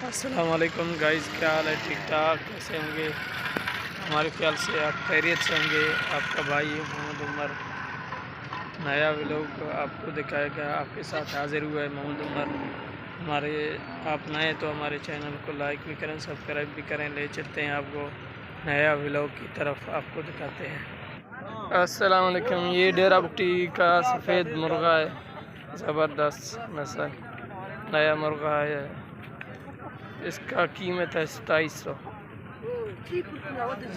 अस्सलाम वालेकुम गाइस, क्या हाल है? ठीक ठाक कैसे होंगे? हमारे ख्याल से आप खैरियत से होंगे। आपका भाई मोहम्मद उमर नया व्लॉग आपको दिखाएगा, आपके साथ हाजिर हुआ है मोहम्मद उमर। हमारे आप नए तो हमारे चैनल को लाइक भी करें, सब्सक्राइब भी करें। ले चलते हैं आपको नया व्लॉग की तरफ, आपको दिखाते हैं। अस्सलाम वालेकुम। ये डेरा बुट्टी का सफ़ेद मुर्गा है, ज़बरदस्त नस्ल नया मुर्गा है। इसका कीमत है 2700।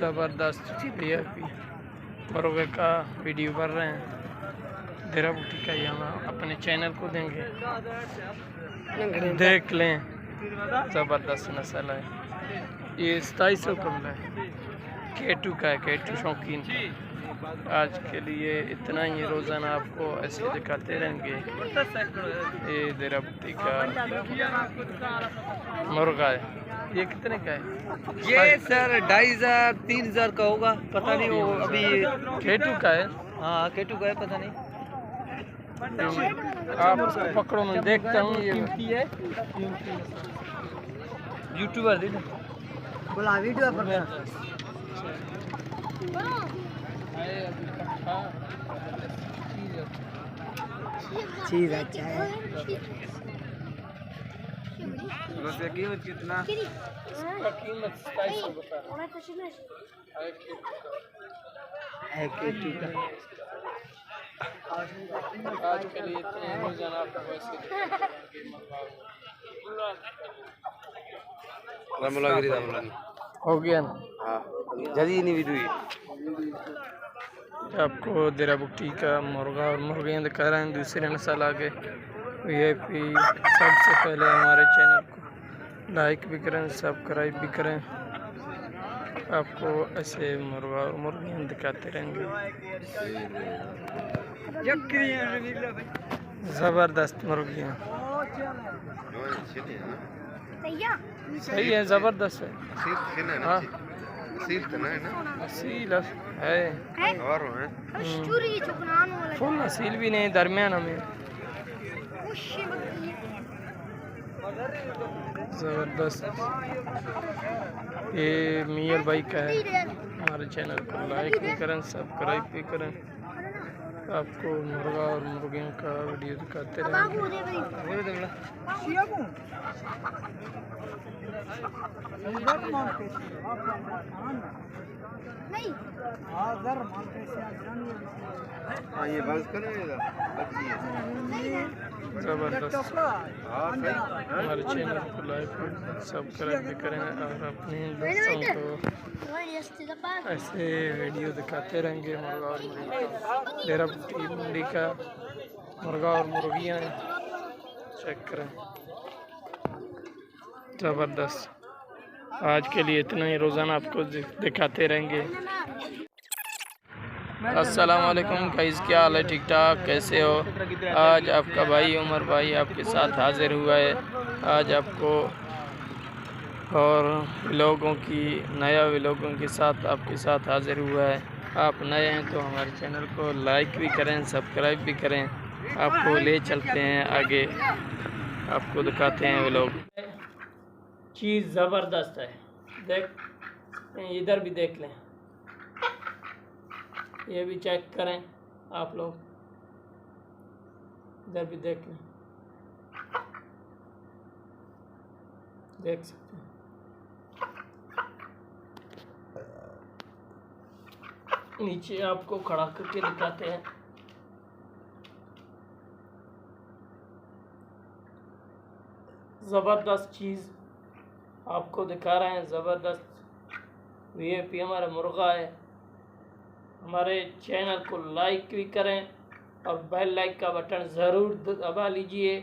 ज़बरदस्त VIP मुर्गे का वीडियो कर रहे हैं। डेरा बुटी का ये हम अपने चैनल को देंगे, देख लें। ज़बरदस्त नस्ल है, ये 2700 का मिला है। K2 का है, K2 शौकीन का। आज के लिए इतना ही, रोज़ाना आपको ऐसे दिखाते रहेंगे। ये डेरा बुटी का मुर्गा है। ये कितने का है? ये सर 2500 3000 का होगा, पता नहीं वो अभी। K2 का है। हाँ K2 का है, पता नहीं। आप उसको पकड़ो, मैं देखता हूँ। ये है यूट्यूबर दे बोला वीडियो पर चीज अच्छा है। कीमत कितना? इसका कीमत 2700 बता है K2 का। आज के लिए इतने रोजाना आपको वैसे हो गया ना? जदी नहीं वीडियो आपको डेरा बुटी का मुर्गा और मुर्गियाँ दिखा रहे हैं। दूसरे नस्ल आगे VIP। सबसे पहले हमारे चैनल को लाइक भी करें, सब्सक्राइब भी करें। आपको ऐसे मुर्गा और मुर्गियाँ दिखाते रहेंगे। ज़बरदस्त मुर्गियाँ, सही है, ज़बरदस्त है। हाँ असील है, फुल असील भी नहीं, दरमियान में। ज़बरदस्त। ये मियाँ भाई का है। हमारे चैनल को लाइक भी करें, सब्सक्राइब भी करें। आपको मुर्गा और मुर्गियों का वीडियो दिखाते रहेंगे। ज़बरदस्त। हमारे चैनल को लाइक सब्सक्राइब भी करें और अपने दोस्तों को ऐसे वीडियो दिखाते रहेंगे। मुर्गा और मुर्गी, डेरा बुटी मंडी का मुर्गा और मुर्गियाँ चेक करें। ज़बरदस्त। आज के लिए इतना ही, रोज़ाना आपको दिखाते रहेंगे। अस्सलाम वालेकुम गाइस, क्या हाल है? ठीक ठाक कैसे हो? आज आपका भाई उमर भाई आपके साथ हाजिर हुआ है। आज आपको और व्लॉगों की नया व्लॉगों के साथ आपके साथ हाजिर हुआ है। आप नए हैं तो हमारे चैनल को लाइक भी करें, सब्सक्राइब भी करें। आपको ले चलते हैं आगे, आपको दिखाते हैं व्लॉग। चीज़ ज़बरदस्त है, देख इधर भी देख लें, ये भी चेक करें आप लोग, इधर भी देख लें, देख सकते हैं। नीचे आपको खड़ा करके दिखाते हैं। ज़बरदस्त चीज़ आपको दिखा रहे हैं। ज़बरदस्त VIP हमारा मुर्गा है। हमारे चैनल को लाइक भी करें और बेल लाइक का बटन ज़रूर दबा लीजिए।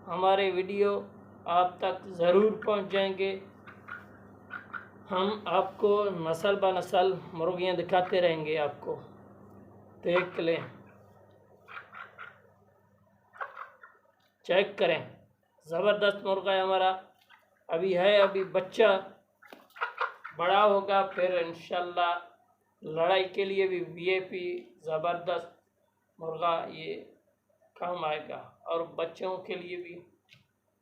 हमारे वीडियो आप तक ज़रूर पहुंच जाएंगे। हम आपको नस्ल ब नस्ल मुर्गियाँ दिखाते रहेंगे, आपको देख लें, चेक करें। ज़बरदस्त मुर्गा है हमारा, अभी है, अभी बच्चा बड़ा होगा फिर इंशाल्लाह लड़ाई के लिए भी VIP ज़बरदस्त मुर्गा ये काम आएगा। और बच्चों के लिए भी,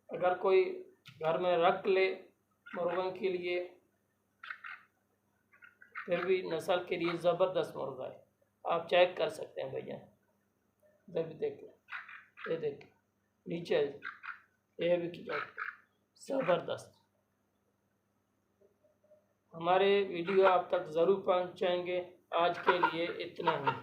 अगर कोई घर में रख ले मुर्गों के लिए, फिर भी नस्ल के लिए ज़बरदस्त मुर्गा है। आप चेक कर सकते हैं भैया, इधर भी देख लें, ये देख नीचे ये भी किया ज़बरदस्त। हमारे वीडियो आप तक ज़रूर पहुंचाएंगे। आज के लिए इतना ही।